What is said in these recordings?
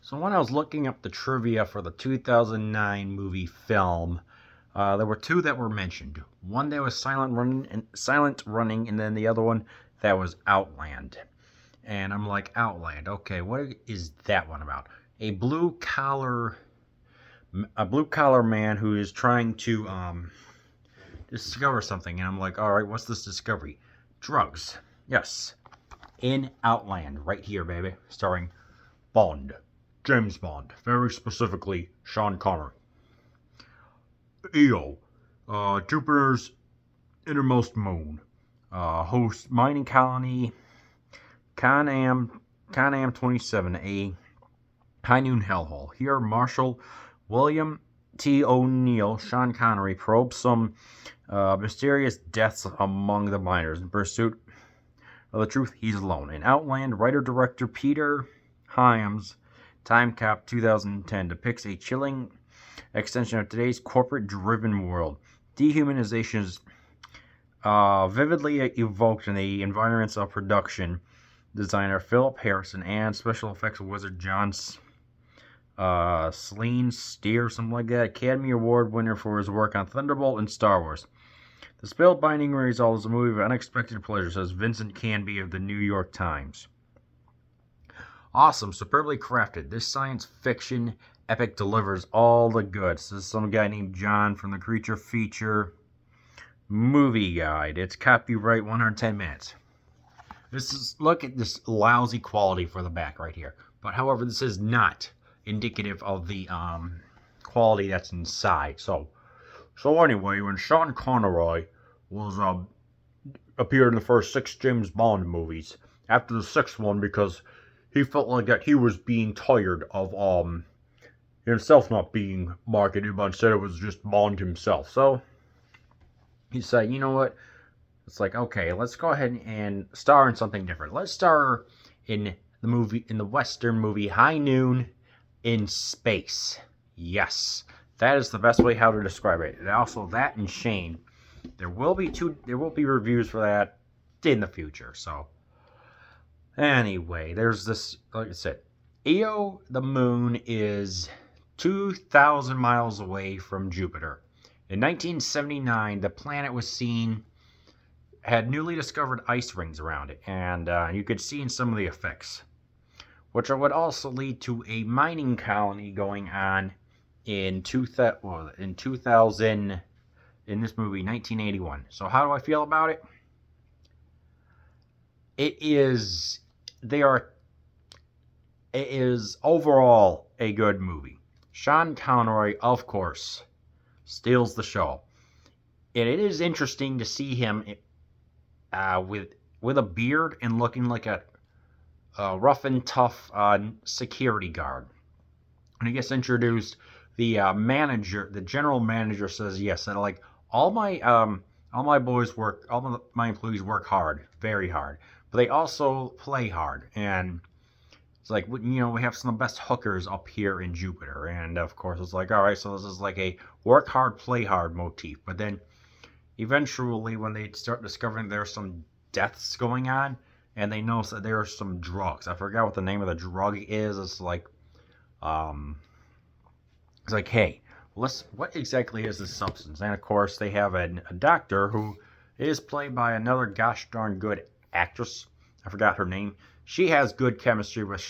So when I was looking up the trivia for the 2009 movie film, there were two that were mentioned. One that was Silent Running, and then the other one that was Outland. And I'm like, Outland, okay, what is that one about? A blue collar, a blue collar man who is trying to discover something, and I'm like, all right, what's this discovery? Drugs. Yes, in Outland, right here, baby, starring Bond. James Bond, very specifically Sean Connery. Io, Jupiter's innermost moon, hosts mining colony Canam 27, a high noon hellhole. Here, Marshal William T. O'Neill, Sean Connery, probes some mysterious deaths among the miners. In pursuit of the truth, he's alone. In Outland, writer-director Peter Hyams' Time Cop 2010 depicts a chilling extension of today's corporate-driven world. Dehumanization is vividly evoked in the environments of production designer Philip Harrison and special effects wizard John Celine Steer, something like that, Academy Award winner for his work on Thunderbolt and Star Wars. The spellbinding result is a movie of unexpected pleasure, says Vincent Canby of the New York Times. Awesome, superbly crafted. This science fiction epic delivers all the goods. This is some guy named John from the Creature Feature Movie Guide. It's copyright 110 minutes. Look at this lousy quality for the back right here. But however, this is not indicative of the quality that's inside. So anyway, when Sean Connery was appeared in the first 6 James Bond movies, after the 6th one, because he felt like that he was being tired of himself not being marketed, but instead it was just Bond himself. So he said, you know what? It's like, okay, let's go ahead and star in something different. Let's star in the Western movie High Noon in Space. Yes, that is the best way how to describe it. And also that and Shane. There will be reviews for that in the future. So anyway, there's this, like I said, Io, the moon, is 2,000 miles away from Jupiter. In 1979, the planet was seen had newly discovered ice rings around it, and you could see in some of the effects, which would also lead to a mining colony going on in 2000 in this movie, 1981. So how do I feel about it? It is overall a good movie. Sean Connery, of course, steals the show. And it is interesting to see him with a beard and looking like a rough and tough security guard. When he gets introduced, the general manager says, yes, and like all my employees work hard, very hard, but they also play hard. And it's like, we have some of the best hookers up here in Jupiter. And of course, it's like, all right, so this is like a work hard, play hard motif. But then eventually, when they start discovering there's some deaths going on, and they notice that there are some drugs. I forgot what the name of the drug is. It's like, hey, what exactly is this substance? And of course, they have a doctor who is played by another gosh darn good actress. I forgot her name. She has good chemistry with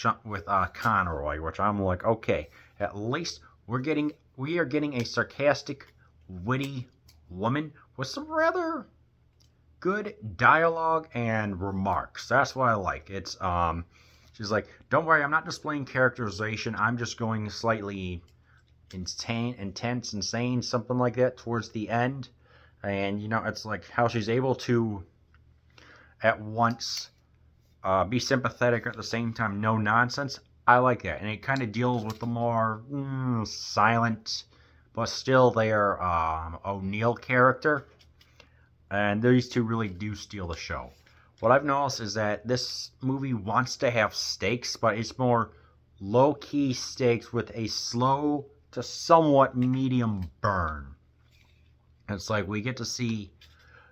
Conroy, which I'm like, okay, at least we are getting a sarcastic, witty woman with some rather good dialogue and remarks. That's what I like. It's she's like, don't worry, I'm not displaying characterization. I'm just going slightly intense, insane, something like that towards the end. And it's like how she's able to at once be sympathetic at the same time, no nonsense. I like that, and it kind of deals with the more silent, but still there O'Neill character. And these two really do steal the show. What I've noticed is that this movie wants to have stakes, but it's more low-key stakes with a slow to somewhat medium burn. It's like we get to see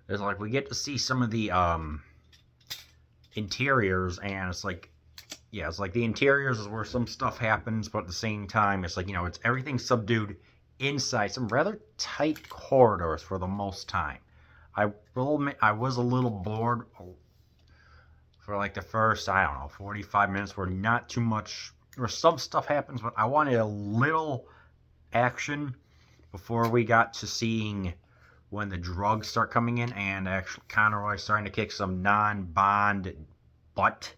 some of the interiors, and it's like yeah, it's like the interiors is where some stuff happens, but at the same time, it's like, it's everything subdued inside some rather tight corridors for the most time. I will admit I was a little bored for like the first, I don't know, 45 minutes where not too much, where some stuff happens, but I wanted a little action before we got to seeing when the drugs start coming in and actually Conroy starting to kick some non-Bond butt,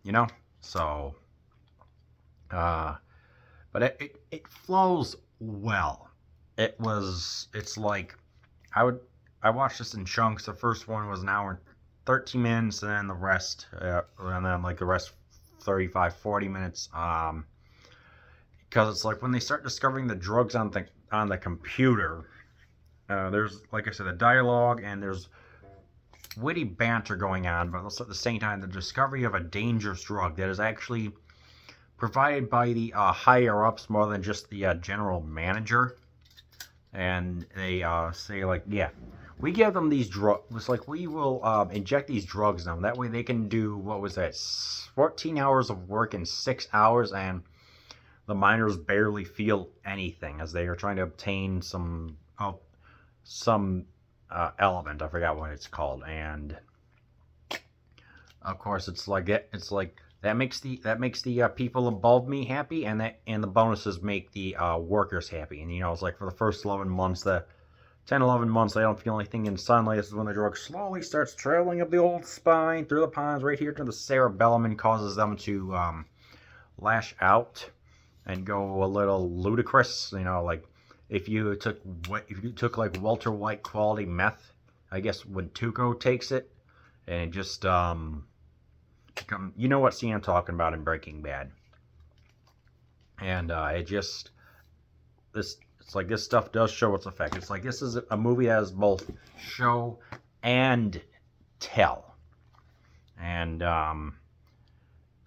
you know? So, uh, but it flows well. It's like, I would, I watched this in chunks. The first one was an hour and 13 minutes, and then the rest, and then like the rest 35, 40 minutes. Because it's like when they start discovering the drugs on the computer, there's, like I said, a dialogue and there's witty banter going on, but also at the same time, the discovery of a dangerous drug that is actually provided by the higher ups more than just the general manager. And they say, like, yeah, we give them these drugs. It's like, we will inject these drugs in them. That way they can do, what was that, 14 hours of work in 6 hours, and the miners barely feel anything as they are trying to obtain some element. I forgot what it's called, and of course it's like it. It's like that makes the people above me happy, and the bonuses make the workers happy. And it's like for the first 11 months, the 10, 11 months, they don't feel anything in sunlight. This is when the drug slowly starts traveling up the old spine through the pons right here to the cerebellum and causes them to lash out and go a little ludicrous. Like if you took like Walter White quality meth, I guess when Tuco takes it, and it just you know what scene I'm talking about in Breaking Bad, and it just this it's like this stuff does show its effect. It's like this is a movie that has both show and tell, and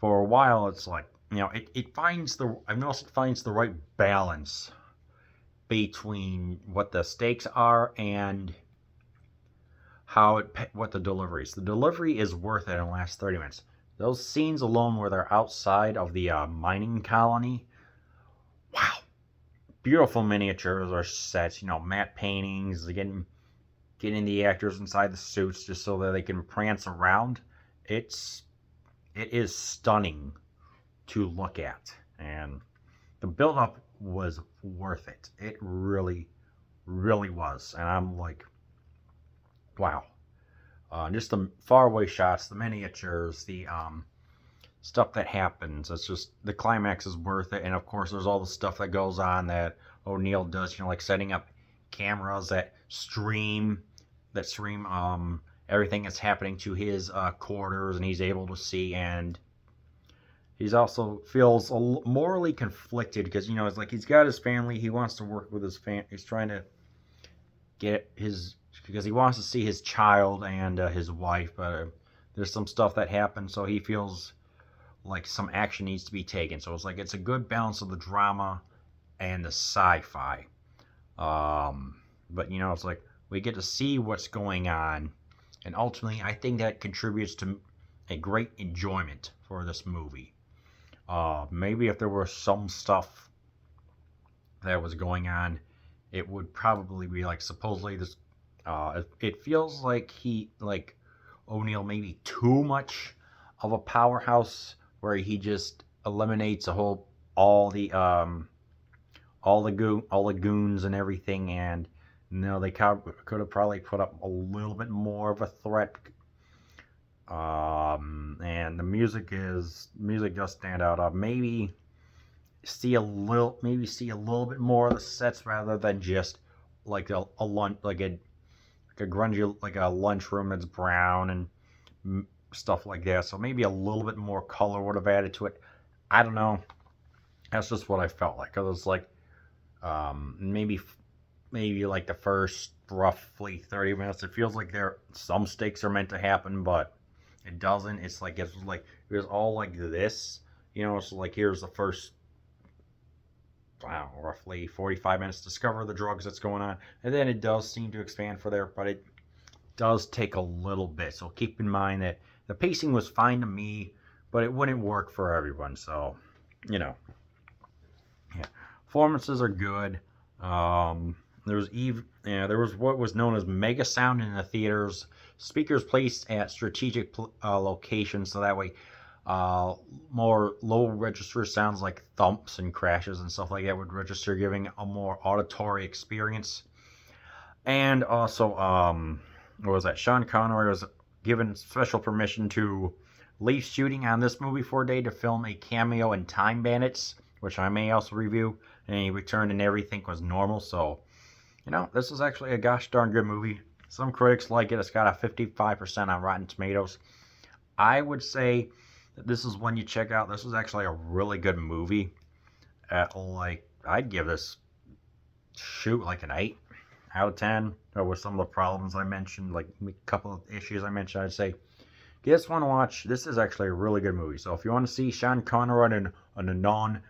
for a while it's like it finds I've noticed it finds the right balance between what the stakes are and what the delivery is. The delivery is worth it in the last 30 minutes. Those scenes alone where they're outside of the mining colony, wow, beautiful miniatures or sets, matte paintings, getting the actors inside the suits just so that they can prance around. It is stunning to look at, and the build up was worth it. It really, really was, and I'm like, wow. Just the faraway shots, the miniatures, the stuff that happens. It's just the climax is worth it, and of course, there's all the stuff that goes on that O'Neill does. Like setting up cameras that stream everything that's happening to his quarters, and he's able to see. And he's also feels morally conflicted because it's like he's got his family. He wants to work with his family. He's trying to get his because he wants to see his child and his wife, but there's some stuff that happens, so he feels like some action needs to be taken. So it's like it's a good balance of the drama and the sci-fi. But it's like we get to see what's going on, and ultimately, I think that contributes to a great enjoyment for this movie. Maybe if there was some stuff that was going on, it would probably be like supposedly this. It feels like O'Neill maybe too much of a powerhouse where he just eliminates all the goons and everything, and they could have probably put up a little bit more of a threat. And the music does stand out. Maybe see a little bit more of the sets rather than just like a grungy, like a lunchroom that's brown and stuff like that. So maybe a little bit more color would have added to it. I don't know. That's just what I felt like. Cause it's like maybe like the first roughly 30 minutes, it feels like some stakes are meant to happen, but it doesn't. It's like it was all like this. It's like here's the first, wow, roughly 45 minutes to discover the drugs that's going on, and then it does seem to expand for there, but it does take a little bit. So keep in mind that the pacing was fine to me, but it wouldn't work for everyone. So, you know, yeah, performances are good. There was what was known as mega sound in the theaters. Speakers placed at strategic locations, so that way, uh, more low register sounds like thumps and crashes and stuff like that would register, giving a more auditory experience. And also, what was that? Sean Connery was given special permission to leave shooting on this movie for a day to film a cameo in Time Bandits, which I may also review. And he returned and everything was normal. So, this is actually a gosh darn good movie. Some critics like it. It's got a 55% on Rotten Tomatoes. I would say that this is one you check out. This is actually a really good movie. I'd give this like an 8 out of 10. With some of the problems I mentioned, like a couple of issues I mentioned, I'd say give this one a watch. This is actually a really good movie. So if you want to see Sean Connery in a non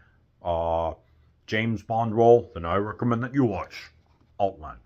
James Bond role, then I recommend that you watch Outland.